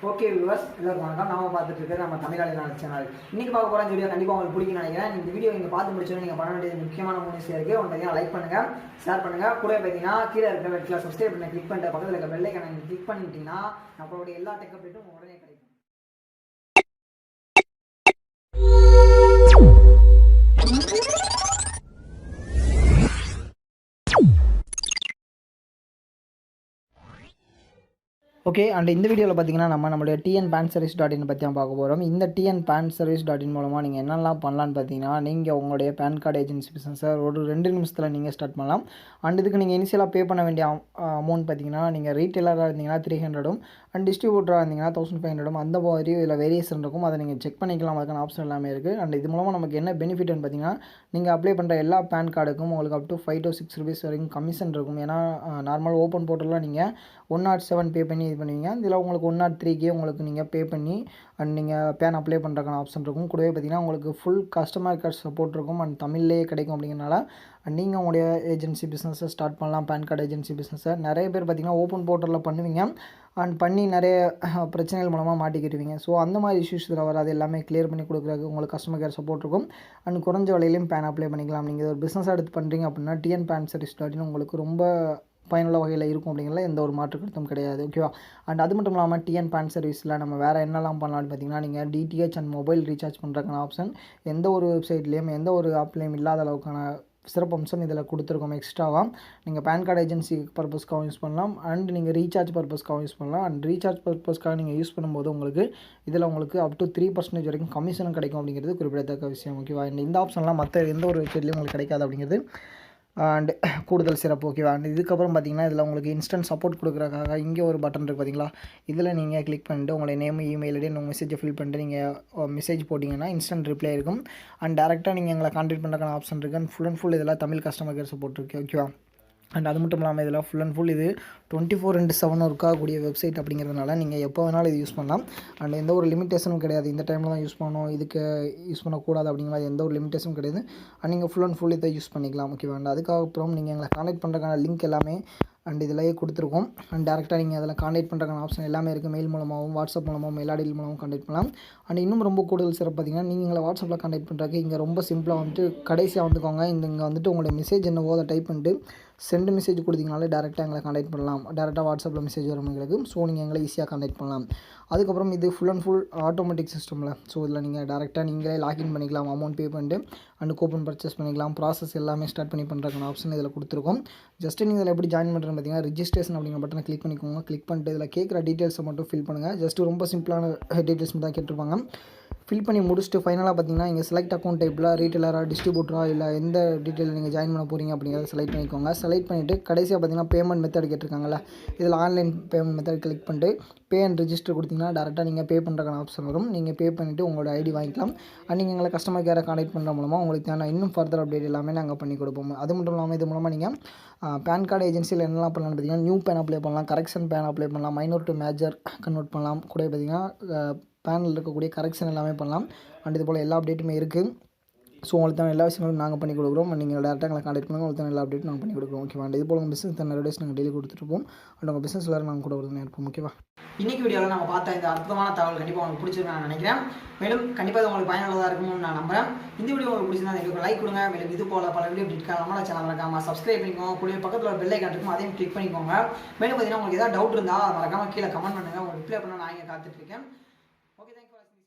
Okay viewers, எல்லாருக்கும் வணக்கம். நாம பார்த்துட்டு இருக்கிறது நம்ம தமிழாளினாள் சேனல். இன்னைக்கு பார்க்க போகிற வீடியோ கண்டிப்பாக உங்களுக்கு பிடிக்கும்னு நினைக்கிறேன். இந்த வீடியோ நீங்கள் பார்த்து முடிச்சோன்னு நீங்கள் பண்ண வேண்டியது முக்கியமான 3 விஷயம் இருக்குது. ஒன்று பார்த்தீங்கன்னா லைக் பண்ணுங்கள், ஷேர் பண்ணுங்கள். கூட பார்த்தீங்கன்னா கீழே இருக்கிற ரெட் கலர் சப்ஸ்கிரைப் பண்ண கிளிக் பண்ணிட்டு பக்கத்தில் இருக்க பெல் ஐகானை நீங்கள் கிளிக் பண்ணிட்டீங்கன்னா நம்மளுடைய எல்லா டெக் அப்டேட்டும் உடனே கிடைக்கும். ஓகே, அண்ட் இந்த வீடியோவில் பார்த்தீங்கன்னா நம்மளுடைய tnpanservice.in பற்றி தான் பார்க்க போகிறோம். இந்த tnpanservice.in மூலமாக நீங்கள் என்னெல்லாம் பண்ணலான்னு பார்த்தீங்கன்னா, நீங்கள் உங்களுடைய பேன் கார்டு ஏஜென்சி பிஸ்னஸை ஒரு 2 நிமிஷத்தில் நீங்கள் ஸ்டார்ட் பண்ணலாம். அண்ட் இதுக்கு நீங்கள் இனிஷியலாக பே பண்ண வேண்டிய அமௌண்ட் பார்த்தீங்கன்னா, நீங்கள் ரீட்டெயிலராக இருந்தீங்கன்னா 300 அண்ட் டிஸ்ட்ரிபியூட்டராக இருந்தீங்கன்னா 1500 அந்த மாதிரி இதில் வேரியேஷன் இருக்கும். அதை நீங்கள் செக் பண்ணிக்கலாம். அதுக்கான ஆப்ஷன் எல்லாமே இருக்குது. அண்ட் இது மூலமாக நமக்கு என்ன பெனிஃபிட்னு பார்த்தீங்கன்னா, நீங்கள் அப்ளை பண்ணுற எல்லா பேன் கார்டுக்கும் உங்களுக்கு அப் டு 5 to 6 rupees வரைக்கும் கமிஷன் இருக்கும். ஏன்னா நார்மல் ஓப்பன் போர்ட்டலில் நீங்கள் 107 பே பண்ணி இது பண்ணுவீங்க. இதில் உங்களுக்கு 103K உங்களுக்கு நீங்கள் பே பண்ணி அண்ட் நீங்கள் பேன் அப்ளை பண்ணுறதுக்கான ஆப்ஷன் இருக்கும். கூடவே பார்த்தீங்கன்னா உங்களுக்கு ஃபுல் கஸ்டமர் கேர் சப்போர்ட் இருக்கும் அண்ட் தமிழ்லேயே கிடைக்கும். அப்படிங்கிறனால நீங்கள் உங்களுடைய ஏஜென்சி பிஸ்னஸை ஸ்டார்ட் பண்ணலாம். பேன் கார்டு ஏஜென்சி பிஸ்னஸை நிறைய பேர் பார்த்தீங்கன்னா ஓப்பன் போர்ட்டலில் பண்ணுவீங்க அண்ட் பண்ணி நிறைய பிரச்சனைகள் மூலமாக மாட்டிக்கிடுவீங்க. ஸோ அந்த மாதிரி இஷ்யூஸ் இதில் வராது. எல்லாமே கிளியர் பண்ணி கொடுக்குறதுக்கு உங்களுக்கு கஸ்டமர் கேர் சப்போர்ட் இருக்கும் அண்ட் குறைஞ்ச விலையிலையும் பேன் அப்ளை பண்ணிக்கலாம். நீங்கள் ஒரு பிஸ்னஸ் எடுத்து பண்ணுறீங்க அப்படின்னா tnpanservice.in உங்களுக்கு ரொம்ப பயனுள்ள வகையில் இருக்கும். அப்படிங்கிறதுல எந்த ஒரு மாற்று கருத்தும் கிடையாது. ஓகேவா? அண்ட் அது மட்டும் இல்லாமல் tnpanservice.in நம்ம வேறு என்னெல்லாம் பண்ணலான்னு பார்த்தீங்கன்னா, நீங்கள் டிடிஹெச் அண்ட் மொபைல் ரீசார்ஜ் பண்ணுறதுக்கான ஆப்ஷன் எந்த ஒரு வெப்சைட்லேயும் எந்த ஒரு ஆப்லேயும் இல்லாத அளவுக்கான சிறப்பம்சம் இதில் கொடுத்துருக்கோம். எக்ஸ்ட்ராவாக நீங்கள் பேன் கார்டு ஏஜென்சி பர்பஸ்க்காக யூஸ் பண்ணலாம் அண்ட் நீங்கள் ரீசார்ஜ் பர்பஸ்க்காக யூஸ் பண்ணலாம். அண்ட் ரீசார்ஜ் பர்பஸ்க்காக நீங்கள் யூஸ் பண்ணும்போது இதில் உங்களுக்கு அப் டு 3% வரைக்கும் கமிஷனும் கிடைக்கும். அப்படிங்கிறது குறிப்பிடத்தக்க விஷயம். ஓகேவா? இந்த ஆப்ஷன்லாம் மற்ற எந்த ஒரு வெப்சைட்லேயும் உங்களுக்கு கிடைக்காது. அப்படிங்கிறது அண்ட் கூடுதல் சிறப்பு. ஓகேவா? அண்ட் இதுக்கப்புறம் பார்த்தீங்கன்னா இதில் உங்களுக்கு இன்ஸ்டன்ட் சப்போர்ட் கொடுக்குறதுக்காக இங்கே ஒரு பட்டன் இருக்குது பார்த்தீங்களா? இதில் நீங்கள் கிளிக் பண்ணிட்டு உங்களுடைய நேம், இமெயில் ஐடி, உங்கள் மெசேஜை ஃபில் பண்ணிட்டு நீங்கள் மெசேஜ் போட்டிங்கன்னா இன்ஸ்டன்ட் ரிப்ளை இருக்கும். அண்ட் டேரெக்டாக நீங்கள் எங்களை கான்டாக்ட் பண்ணுறதுக்கான ஆப்ஷன் இருக்குது. அண்ட் ஃபுல் அண்ட் ஃபுல் இதில் தமிழ் கஸ்டமர் கேர் சப்போர்ட் இருக்குது. ஓகேவா? அண்ட் அது மட்டும் இல்லாமல் இதில் ஃபுல் அண்ட் ஃபுல் இது 24/7 இருக்கக்கூடிய வெப்சைட். அப்படிங்கிறதுனால நீங்கள் எப்போ வேணாலும் இது யூஸ் பண்ணலாம். அண்ட் எந்த ஒரு லிமிட்டேஷனும் கிடையாது. இந்த டைமில் தான் யூஸ் பண்ணணும், இதுக்கு யூஸ் பண்ணக்கூடாது அப்படிங்கிற மாதிரி எந்த ஒரு லிமிட்டேஷனும் கிடையாது. அண்ட் நீங்கள் ஃபுல் அண்ட் ஃபுல் இதை யூஸ் பண்ணிக்கலாம். ஓகேவா? அண்ட் அதுக்கப்புறம் நீங்கள் எங்களை கான்டாக்ட் பண்ணுறதுக்கான லிங்க் எல்லாமே அண்ட் இதிலேயே கொடுத்துருக்கோம். அண்ட் டேரெக்டாக நீங்கள் அதில் கான்டாக்ட் பண்ணுறதுக்கான ஆப்ஷன் எல்லாமே இருக்குது. மெயில் மூலமாகவும் வாட்ஸ்அப் மூலமாகவும் மெயில் ஐடி மூலமாகவும் கான்டாக்ட் பண்ணலாம். அண்ட் இன்னும் ரொம்ப கூடுதல் சிறப்பு பார்த்தீங்கன்னா, நீங்கள் எங்களை வாட்ஸ்அப்பில் கான்டாக்ட் பண்ணுறதுக்கு இங்கே ரொம்ப சிம்பிளாக கடைசியாக வந்துக்கோங்க. இங்கே உங்களுடைய மெசேஜ் என்னவோ அதை டைப் பண்ணிட்டு சென்ட் மெசேஜ் கொடுத்தீங்கனாலே டேரெக்டாக எங்களை கான்டாக்ட் பண்ணலாம். டேரெக்டாக வாட்ஸ்அப்பில் மெசேஜ் வரும் எங்களுக்கு. ஸோ நீங்கள் எங்களை ஈஸியாக கான்டாக்ட் பண்ணலாம். அதுக்கப்புறம் இது ஃபுல் அண்ட் ஃபுல் ஆட்டோமேட்டிக் சிஸ்டமில். ஸோ இதில் நீங்கள் டேரெக்டாக நீங்களே லாகின் பண்ணிக்கலாம். அமௌண்ட் பே பண்ணிட்டு அண்ட் கூப்பன் பர்ச்சேஸ் பண்ணிக்கலாம். ப்ராசஸ் எல்லாமே ஸ்டார்ட் பண்ணி பண்ணுறதுக்கான ஆப்ஷன் இதில் கொடுத்துருக்கோம். ஜஸ்ட்டு நீங்கள் இதில் எப்படி ஜாயின் பண்ணுறதுன்னு பார்த்தீங்கன்னா, ரிஜிஸ்ட்ரேஷன் அப்படிங்கிற பட்டனை கிளிக் பண்ணிக்கோங்க. கிளிக் பண்ணிட்டு இதில் கேட்குற டீட்டெயில்ஸை மட்டும் ஃபில் பண்ணுங்கள். ஜஸ்ட்டு ரொம்ப சிம்பிளான டீட்டெயில்ஸ் மட்டும் தான் கேட்டிருப்பாங்க. ஃபில் பண்ணி முடிச்சுட்டு ஃபைனலாக பார்த்தீங்கன்னா, இங்கே செலக்ட் அக்கௌண்ட் டைப்பில் ரீட்டெயிலராக, டிஸ்ட்ரிபியூட்டராக, இல்லை எந்த டீட்டெயில் நீங்கள் ஜாயின் பண்ண போகிறீங்க அப்படிங்கிறத செலக்ட் பண்ணிக்கோங்க. செலக்ட் பண்ணிவிட்டு கடைசியாக பார்த்தீங்கன்னா பேமெண்ட் மெத்தட் கேட்டிருக்காங்கல்ல, இதில் ஆன்லைன் பேமெண்ட் மெத்தட் கிளிக் பண்ணிட்டு பே அண்ட் ரிஜிஸ்டர் கொடுத்தீங்கன்னா டேரெக்டாக நீங்கள் பே பண்ணுறதுக்கான ஆப்ஷன் வரும். நீங்கள் பே பண்ணிவிட்டு உங்களோட ஐடி வாங்கிக்கலாம். அண்ட் நீங்கள் எங்களை கஸ்டமர் கேரை கான்டாக்ட் பண்ணுற மூலமாக உங்களுக்கு தேவை இன்னும் ஃபர்தர் அப்டேட் எல்லாமே நாங்கள் பண்ணி கொடுப்போம். அது மட்டும் இல்லாமல் இது மூலமாக நீங்கள் பேன் கார்டு ஏஜென்சியில் என்னெல்லாம் பண்ணலாம்னு பார்த்தீங்கன்னா, நியூ பேன் அப்ளை பண்ணலாம், கரெக்ஷன் பேன் அப்ளை பண்ணலாம், மைனர் டு மேஜர் கன்வெர்ட் பண்ணலாம். கூட பார்த்தீங்கன்னா பேனில் இருக்கக்கூடிய கரெக்ஷன் எல்லாமே பண்ணலாம். அண்ட் இது போல் எல்லா அப்டேட்டுமே இருக்குது. ஸோ உங்களுக்கு தான் எல்லா விஷயங்களும் நாங்கள் பண்ணி கொடுக்குறோம். நீங்கள் டேரெக்டாக எங்களை கான்டாக்ட் பண்ணுங்கள். உங்களுக்கு தான் எல்லா அப்டேட்டும் நாங்கள் பண்ணி கொடுக்குறோம். ஓகேவா? இது போல் உங்கள் பிஸ்னஸ் நிறைய டேஸ் நாங்கள் டெய்லி கொடுத்துருப்போம். அண்ட் உங்கள் பிஸ்னஸ் வேறு நாங்கள் கூட வருதுன்னு இருப்போம். ஓகேவா? இன்றைக்கி வீடியோவில் நம்ம பார்த்த இந்த அற்புதமான தகவல் கண்டிப்பாக உங்களுக்கு பிடிச்சிருக்கேன் நான் நினைக்கிறேன். மேலும் கண்டிப்பாக இது உங்களுக்கு பயனுள்ளதாக இருக்கும்னு நான் நம்புறேன். இந்த வீடியோ உங்களுக்கு பிடிச்சிருந்தா எங்களுக்கு லைக் கொடுங்க. மேலும் இது போல் பல வீடியோ அப்டேட்காக நம்மளோட சேனல் மறக்காம சப்ஸ்கிரைப் பண்ணிக்கோங்க. கூட பக்கத்தில் ஒரு பெல் ஐகான் இருக்கும், அதையும் கிளிக் பண்ணிக்கோங்க. மேலும் பார்த்தீங்கன்னா உங்களுக்கு ஏதாவது டவுட் இருந்தால் மறக்காமல் கீழே கமெண்ட் பண்ணுங்கள். உங்களுக்கு ரிப்ளை பண்ண நான் இங்கே காத்துட்ருக்கேன். ஓகே, தேங்க்யூ ஃபார் வாட்சிங்.